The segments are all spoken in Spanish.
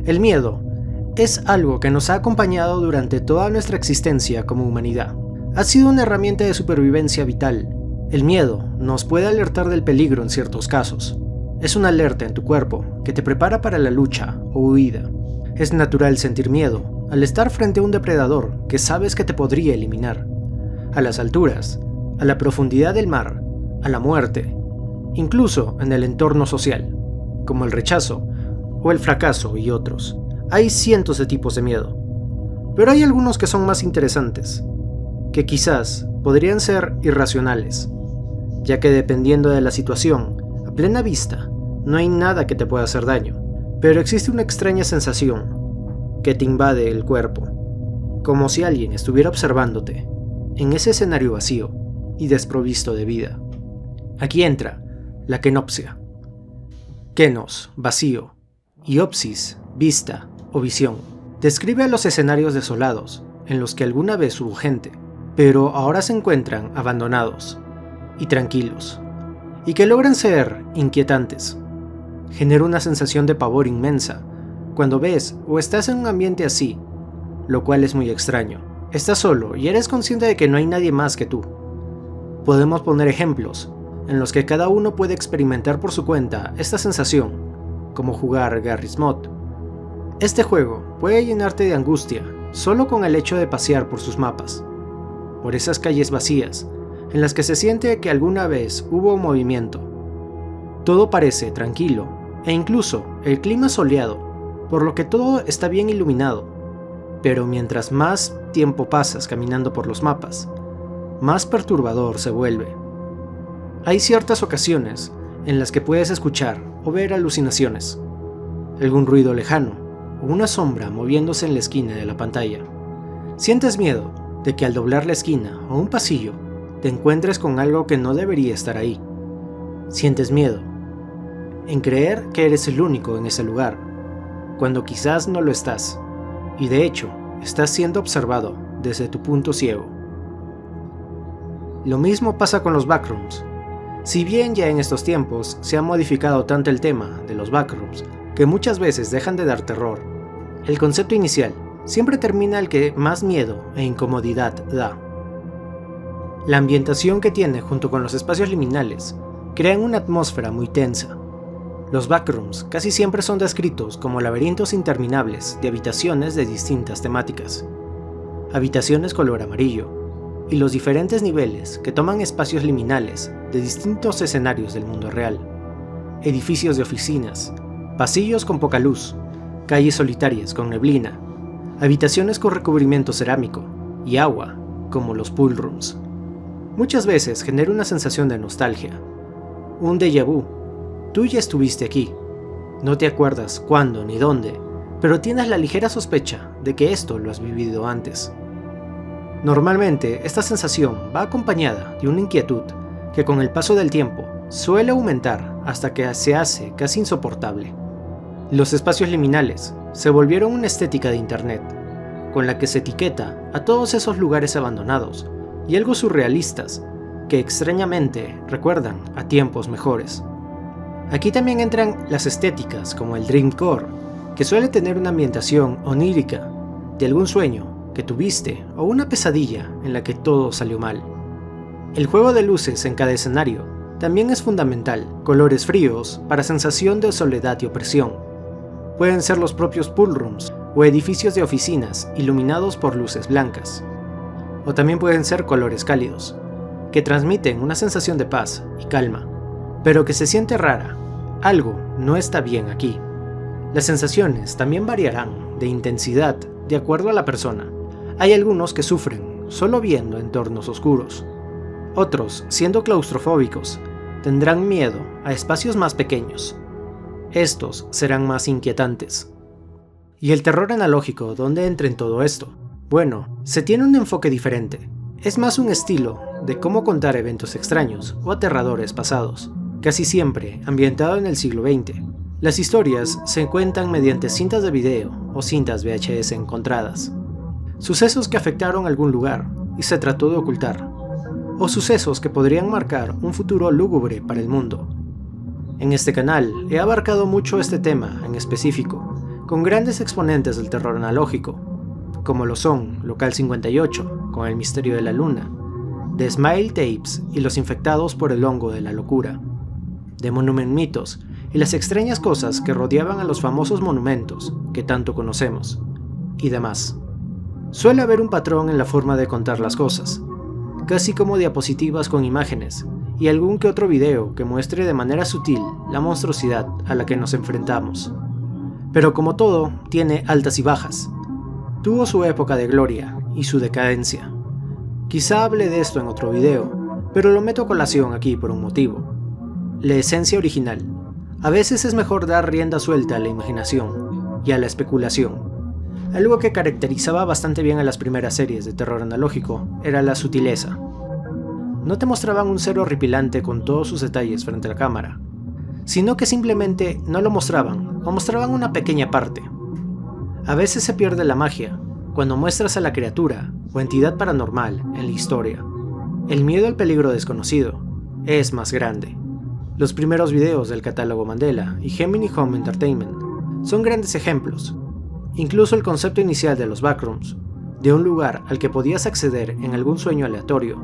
El miedo es algo que nos ha acompañado durante toda nuestra existencia como humanidad. Ha sido una herramienta de supervivencia vital. El miedo nos puede alertar del peligro en ciertos casos. Es una alerta en tu cuerpo que te prepara para la lucha o huida. Es natural sentir miedo al estar frente a un depredador que sabes que te podría eliminar. A las alturas, a la profundidad del mar, a la muerte, incluso en el entorno social, como el rechazo o el fracaso y otros. Hay cientos de tipos de miedo, pero hay algunos que son más interesantes, que quizás podrían ser irracionales, ya que dependiendo de la situación, a plena vista, no hay nada que te pueda hacer daño, pero existe una extraña sensación que te invade el cuerpo, como si alguien estuviera observándote en ese escenario vacío y desprovisto de vida. Aquí entra la kenopsia. Kenos, vacío, y opsis, vista o visión. Describe a los escenarios desolados en los que alguna vez hubo gente, pero ahora se encuentran abandonados y tranquilos, y que logran ser inquietantes. Genera una sensación de pavor inmensa cuando ves o estás en un ambiente así, lo cual es muy extraño. Estás solo y eres consciente de que no hay nadie más que tú. Podemos poner ejemplos en los que cada uno puede experimentar por su cuenta esta sensación, como jugar Garry's Mod. Este juego puede llenarte de angustia solo con el hecho de pasear por sus mapas, por esas calles vacías en las que se siente que alguna vez hubo movimiento. Todo parece tranquilo e incluso el clima soleado, por lo que todo está bien iluminado, pero mientras más tiempo pasas caminando por los mapas, más perturbador se vuelve. Hay ciertas ocasiones en las que puedes escuchar o ver alucinaciones, algún ruido lejano o una sombra moviéndose en la esquina de la pantalla. Sientes miedo de que al doblar la esquina o un pasillo te encuentres con algo que no debería estar ahí. Sientes miedo en creer que eres el único en ese lugar, cuando quizás no lo estás, y de hecho estás siendo observado desde tu punto ciego. Lo mismo pasa con los backrooms. Si bien ya en estos tiempos se ha modificado tanto el tema de los backrooms que muchas veces dejan de dar terror, el concepto inicial siempre termina el que más miedo e incomodidad da. La ambientación que tiene junto con los espacios liminales crean una atmósfera muy tensa. Los backrooms casi siempre son descritos como laberintos interminables de habitaciones de distintas temáticas, habitaciones color amarillo, y los diferentes niveles que toman espacios liminales de distintos escenarios del mundo real, edificios de oficinas, pasillos con poca luz, calles solitarias con neblina, habitaciones con recubrimiento cerámico y agua, como los pool rooms. Muchas veces genera una sensación de nostalgia, un déjà vu. Tú ya estuviste aquí, no te acuerdas cuándo ni dónde, pero tienes la ligera sospecha de que esto lo has vivido antes. Normalmente, esta sensación va acompañada de una inquietud que con el paso del tiempo suele aumentar hasta que se hace casi insoportable. Los espacios liminales se volvieron una estética de internet, con la que se etiqueta a todos esos lugares abandonados y algo surrealistas que extrañamente recuerdan a tiempos mejores. Aquí también entran las estéticas como el Dreamcore, que suele tener una ambientación onírica de algún sueño que tuviste o una pesadilla en la que todo salió mal. El juego de luces en cada escenario también es fundamental, colores fríos para sensación de soledad y opresión. Pueden ser los propios pool rooms o edificios de oficinas iluminados por luces blancas. O también pueden ser colores cálidos, que transmiten una sensación de paz y calma, pero que se siente rara. Algo no está bien aquí. Las sensaciones también variarán de intensidad de acuerdo a la persona. Hay algunos que sufren solo viendo entornos oscuros. Otros, siendo claustrofóbicos, tendrán miedo a espacios más pequeños. Estos serán más inquietantes. ¿Y el terror analógico dónde entra en todo esto? Bueno, se tiene un enfoque diferente. Es más un estilo de cómo contar eventos extraños o aterradores pasados, casi siempre ambientado en el siglo XX. Las historias se cuentan mediante cintas de video o cintas VHS encontradas. Sucesos que afectaron algún lugar y se trató de ocultar, o sucesos que podrían marcar un futuro lúgubre para el mundo. En este canal he abarcado mucho este tema en específico, con grandes exponentes del terror analógico, como lo son Local 58, con El misterio de la luna, The Smile Tapes y Los infectados por el hongo de la locura, The Monument Mythos y las extrañas cosas que rodeaban a los famosos monumentos que tanto conocemos, y demás. Suele haber un patrón en la forma de contar las cosas, casi como diapositivas con imágenes, y algún que otro video que muestre de manera sutil la monstruosidad a la que nos enfrentamos. Pero como todo, tiene altas y bajas. Tuvo su época de gloria y su decadencia. Quizá hable de esto en otro video, pero lo meto a colación aquí por un motivo. La esencia original. A veces es mejor dar rienda suelta a la imaginación y a la especulación. Algo que caracterizaba bastante bien a las primeras series de terror analógico era la sutileza. No te mostraban un ser horripilante con todos sus detalles frente a la cámara, sino que simplemente no lo mostraban o mostraban una pequeña parte. A veces se pierde la magia cuando muestras a la criatura o entidad paranormal en la historia. El miedo al peligro desconocido es más grande. Los primeros videos del catálogo Mandela y Gemini Home Entertainment son grandes ejemplos. Incluso el concepto inicial de los backrooms, de un lugar al que podías acceder en algún sueño aleatorio,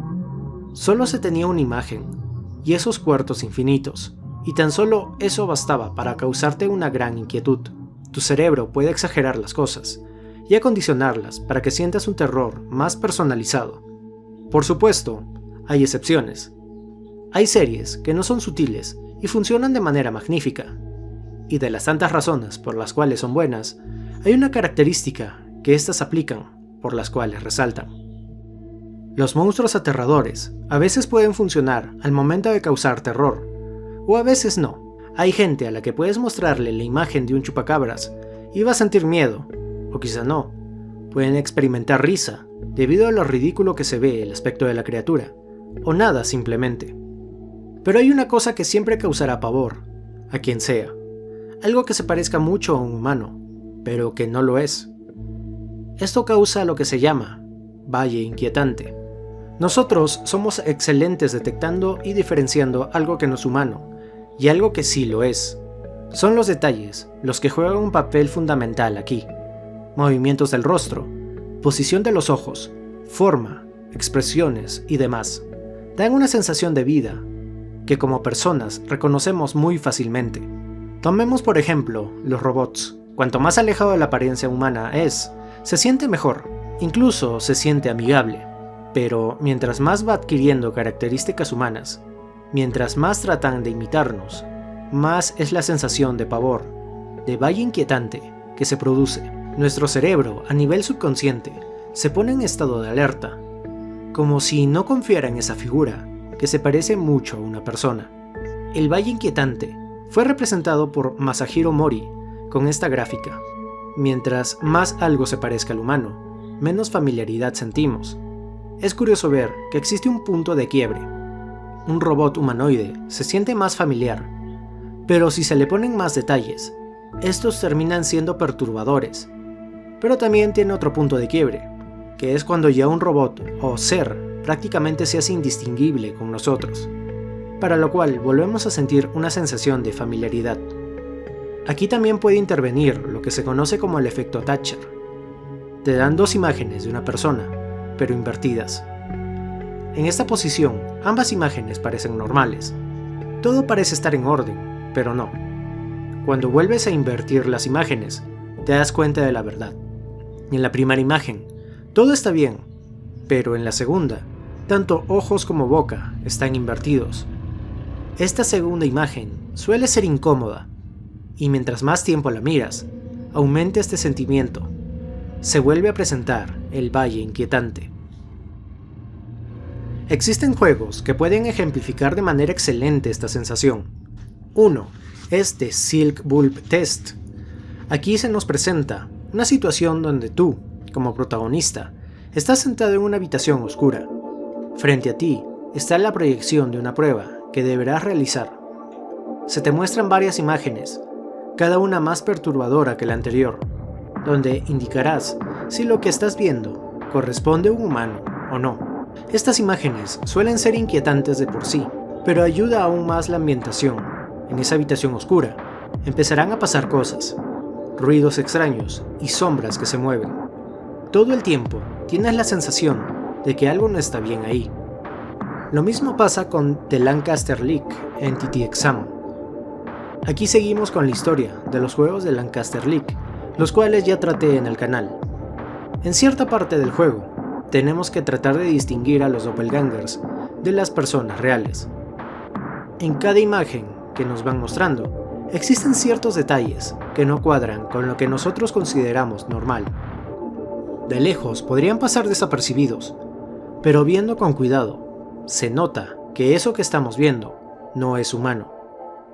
solo se tenía una imagen y esos cuartos infinitos, y tan solo eso bastaba para causarte una gran inquietud. Tu cerebro puede exagerar las cosas y acondicionarlas para que sientas un terror más personalizado. Por supuesto, hay excepciones. Hay series que no son sutiles y funcionan de manera magnífica, y de las tantas razones por las cuales son buenas, hay una característica que éstas aplican, por las cuales resaltan. Los monstruos aterradores a veces pueden funcionar al momento de causar terror, o a veces no. Hay gente a la que puedes mostrarle la imagen de un chupacabras y va a sentir miedo, o quizá no. Pueden experimentar risa, debido a lo ridículo que se ve el aspecto de la criatura, o nada simplemente. Pero hay una cosa que siempre causará pavor, a quien sea. Algo que se parezca mucho a un humano, pero que no lo es. Esto causa lo que se llama valle inquietante. Nosotros somos excelentes detectando y diferenciando algo que no es humano, y algo que sí lo es. Son los detalles los que juegan un papel fundamental aquí. Movimientos del rostro, posición de los ojos, forma, expresiones y demás. Dan una sensación de vida, que como personas reconocemos muy fácilmente. Tomemos por ejemplo los robots. Cuanto más alejado de la apariencia humana es, se siente mejor, incluso se siente amigable. Pero mientras más va adquiriendo características humanas, mientras más tratan de imitarnos, más es la sensación de pavor, de valle inquietante que se produce. Nuestro cerebro, a nivel subconsciente, se pone en estado de alerta, como si no confiara en esa figura, que se parece mucho a una persona. El valle inquietante fue representado por Masahiro Mori con esta gráfica. Mientras más algo se parezca al humano, menos familiaridad sentimos. Es curioso ver que existe un punto de quiebre. Un robot humanoide se siente más familiar, pero si se le ponen más detalles, estos terminan siendo perturbadores. Pero también tiene otro punto de quiebre, que es cuando ya un robot o ser prácticamente se hace indistinguible con nosotros, para lo cual volvemos a sentir una sensación de familiaridad. Aquí también puede intervenir lo que se conoce como el efecto Thatcher. Te dan dos imágenes de una persona, pero invertidas. En esta posición, ambas imágenes parecen normales. Todo parece estar en orden, pero no. Cuando vuelves a invertir las imágenes, te das cuenta de la verdad. En la primera imagen, todo está bien, pero en la segunda, tanto ojos como boca están invertidos. Esta segunda imagen suele ser incómoda, y mientras más tiempo la miras, aumenta este sentimiento. Se vuelve a presentar el valle inquietante. Existen juegos que pueden ejemplificar de manera excelente esta sensación. Uno es The Silk Bulb Test. Aquí se nos presenta una situación donde tú, como protagonista, estás sentado en una habitación oscura. Frente a ti está la proyección de una prueba que deberás realizar. Se te muestran varias imágenes, cada una más perturbadora que la anterior, donde indicarás si lo que estás viendo corresponde a un humano o no. Estas imágenes suelen ser inquietantes de por sí, pero ayuda aún más la ambientación. En esa habitación oscura empezarán a pasar cosas, ruidos extraños y sombras que se mueven. Todo el tiempo tienes la sensación de que algo no está bien ahí. Lo mismo pasa con The Lancaster Leak Entity Exam. Aquí seguimos con la historia de los juegos de Lancaster Leak, los cuales ya traté en el canal. En cierta parte del juego, tenemos que tratar de distinguir a los doppelgangers de las personas reales. En cada imagen que nos van mostrando, existen ciertos detalles que no cuadran con lo que nosotros consideramos normal. De lejos podrían pasar desapercibidos, pero viendo con cuidado, se nota que eso que estamos viendo no es humano,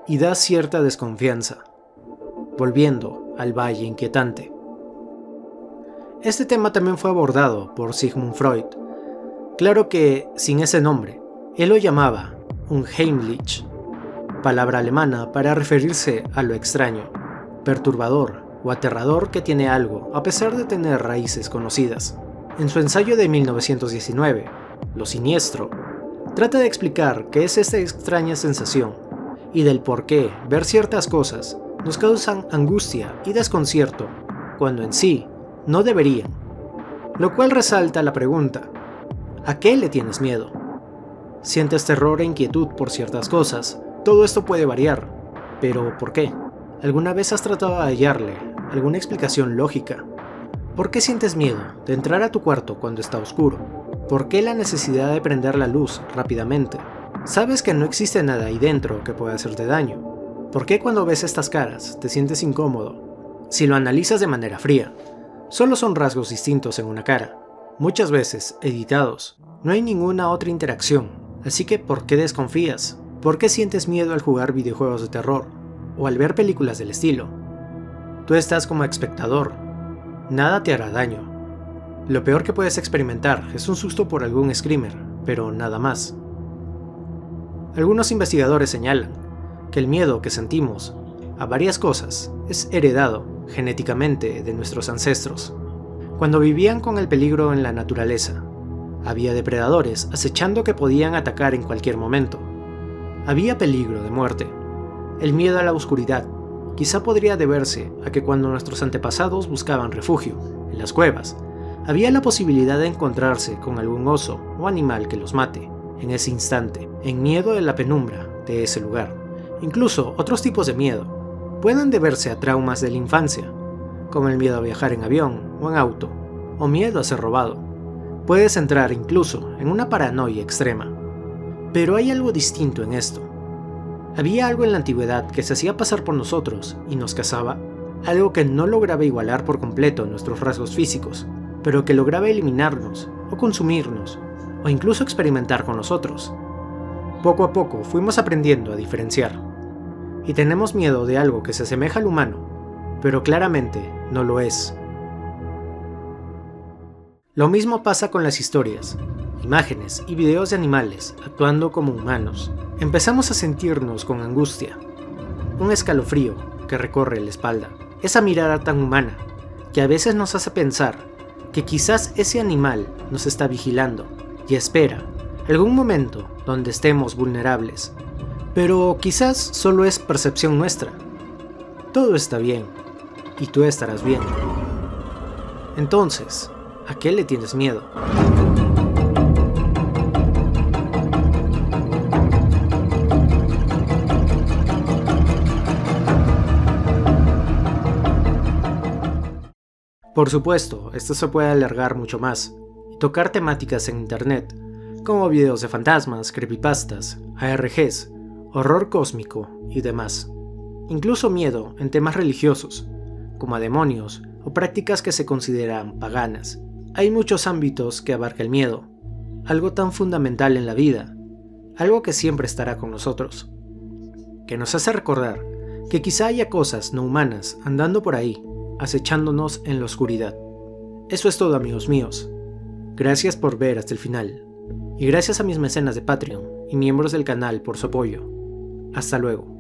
y da cierta desconfianza. Volviendo al Valle Inquietante. Este tema también fue abordado por Sigmund Freud. Claro que sin ese nombre, él lo llamaba un Heimlich, palabra alemana para referirse a lo extraño, perturbador o aterrador que tiene algo a pesar de tener raíces conocidas. En su ensayo de 1919, Lo Siniestro, trata de explicar qué es esta extraña sensación y del por qué ver ciertas cosas nos causan angustia y desconcierto cuando en sí no deberían, lo cual resalta la pregunta: ¿a qué le tienes miedo? ¿Sientes terror e inquietud por ciertas cosas? Todo esto puede variar, pero ¿por qué? ¿Alguna vez has tratado de hallarle alguna explicación lógica? ¿Por qué sientes miedo de entrar a tu cuarto cuando está oscuro? ¿Por qué la necesidad de prender la luz rápidamente? ¿Sabes que no existe nada ahí dentro que pueda hacerte daño? ¿Por qué cuando ves estas caras te sientes incómodo? Si lo analizas de manera fría, solo son rasgos distintos en una cara, muchas veces editados. No hay ninguna otra interacción, así que ¿por qué desconfías? ¿Por qué sientes miedo al jugar videojuegos de terror? ¿O al ver películas del estilo? Tú estás como espectador. Nada te hará daño. Lo peor que puedes experimentar es un susto por algún screamer, pero nada más. Algunos investigadores señalan que el miedo que sentimos a varias cosas es heredado genéticamente de nuestros ancestros. Cuando vivían con el peligro en la naturaleza, había depredadores acechando que podían atacar en cualquier momento. Había peligro de muerte. El miedo a la oscuridad quizá podría deberse a que cuando nuestros antepasados buscaban refugio en las cuevas, había la posibilidad de encontrarse con algún oso o animal que los mate en ese instante, en miedo de la penumbra de ese lugar. Incluso otros tipos de miedo pueden deberse a traumas de la infancia, como el miedo a viajar en avión o en auto, o miedo a ser robado. Puedes entrar incluso en una paranoia extrema. Pero hay algo distinto en esto. Había algo en la antigüedad que se hacía pasar por nosotros y nos cazaba, algo que no lograba igualar por completo nuestros rasgos físicos, pero que lograba eliminarnos o consumirnos, o incluso experimentar con nosotros. Poco a poco fuimos aprendiendo a diferenciar, y tenemos miedo de algo que se asemeja al humano, pero claramente no lo es. Lo mismo pasa con las historias, imágenes y videos de animales actuando como humanos. Empezamos a sentirnos con angustia, un escalofrío que recorre la espalda, esa mirada tan humana que a veces nos hace pensar que quizás ese animal nos está vigilando y espera algún momento donde estemos vulnerables, pero quizás solo es percepción nuestra. Todo está bien y tú estarás bien. Entonces, ¿a qué le tienes miedo? Por supuesto, esto se puede alargar mucho más y tocar temáticas en internet, como videos de fantasmas, creepypastas, ARGs, horror cósmico y demás. Incluso miedo en temas religiosos, como a demonios o prácticas que se consideran paganas. Hay muchos ámbitos que abarca el miedo, algo tan fundamental en la vida, algo que siempre estará con nosotros, que nos hace recordar que quizá haya cosas no humanas andando por ahí, acechándonos en la oscuridad. Eso es todo, amigos míos. Gracias por ver hasta el final, y gracias a mis mecenas de Patreon y miembros del canal por su apoyo. Hasta luego.